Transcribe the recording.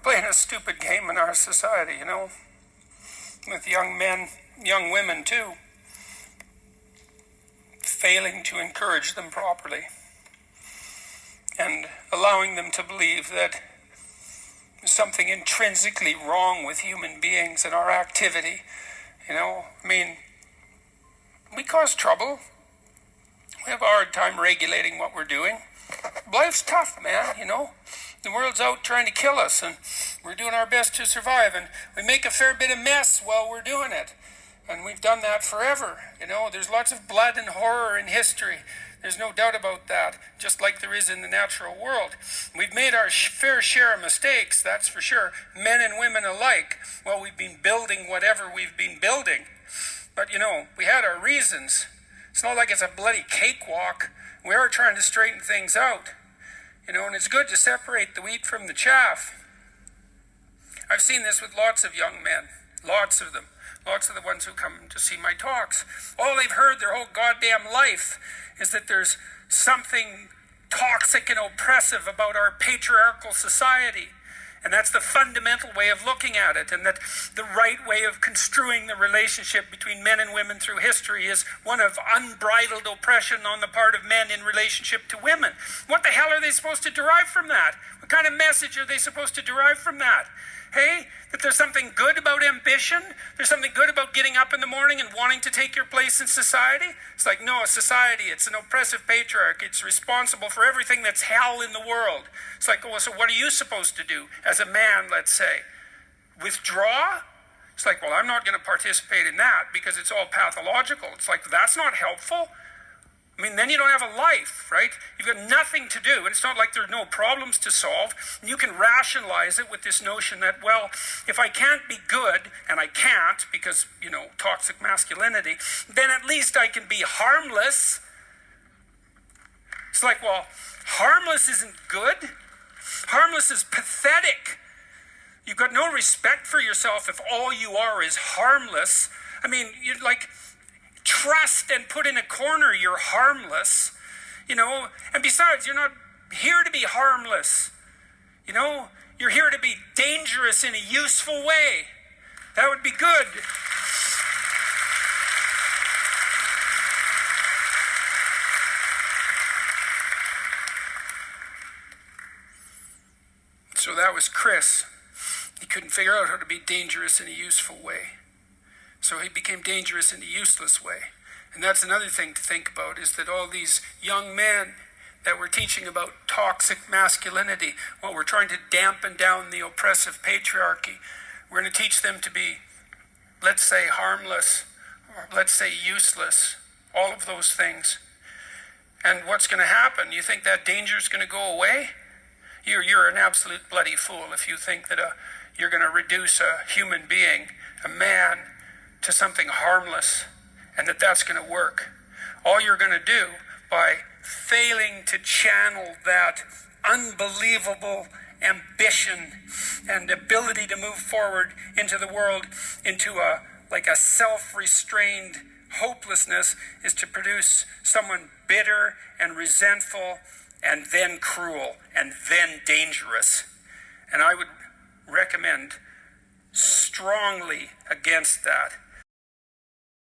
playing a stupid game in our society, with young men, young women too, failing to encourage them properly and allowing them to believe that there's something intrinsically wrong with human beings and our activity. We cause trouble. We have a hard time regulating what we're doing. Life's tough, man, The world's out trying to kill us, and we're doing our best to survive, and we make a fair bit of mess while we're doing it. And we've done that forever. There's lots of blood and horror in history. There's no doubt about that, just like there is in the natural world. We've made our fair share of mistakes, that's for sure, men and women alike, while we've been building whatever we've been building. But, we had our reasons. It's not like it's a bloody cakewalk. We are trying to straighten things out. And it's good to separate the wheat from the chaff. I've seen this with lots of young men, lots of them. Lots of the ones who come to see my talks. All they've heard their whole goddamn life is that there's something toxic and oppressive about our patriarchal society. And that's the fundamental way of looking at it. And that the right way of construing the relationship between men and women through history is one of unbridled oppression on the part of men in relationship to women. What the hell are they supposed to derive from that? What kind of message are they supposed to derive from that? Hey, that there's something good about ambition? There's something good about getting up in the morning and wanting to take your place in society? It's like, no, a society, it's an oppressive patriarchy. It's responsible for everything that's hell in the world. It's like, well, so what are you supposed to do as a man, let's say? Withdraw? It's like, well, I'm not going to participate in that because it's all pathological. It's like, that's not helpful. Then you don't have a life, right? You've got nothing to do, and it's not like there are no problems to solve. You can rationalize it with this notion that, well, if I can't be good, and I can't because, toxic masculinity, then at least I can be harmless. It's like, well, harmless isn't good. Harmless is pathetic. You've got no respect for yourself if all you are is harmless. You're like, trust and put in a corner, you're harmless, and besides, you're not here to be harmless, you're here to be dangerous in a useful way. That would be good. So that was Chris. He couldn't figure out how to be dangerous in a useful way. So he became dangerous in a useless way. And that's another thing to think about, is that all these young men that we're teaching about toxic masculinity, while we're trying to dampen down the oppressive patriarchy, we're going to teach them to be, let's say, harmless, or let's say useless, all of those things. And what's going to happen? You think that danger is going to go away? You're an absolute bloody fool if you think that you're going to reduce a human being, a man, to something harmless, and that's going to work. All you're going to do by failing to channel that unbelievable ambition and ability to move forward into the world into a self-restrained hopelessness is to produce someone bitter and resentful and then cruel and then dangerous. And I would recommend strongly against that.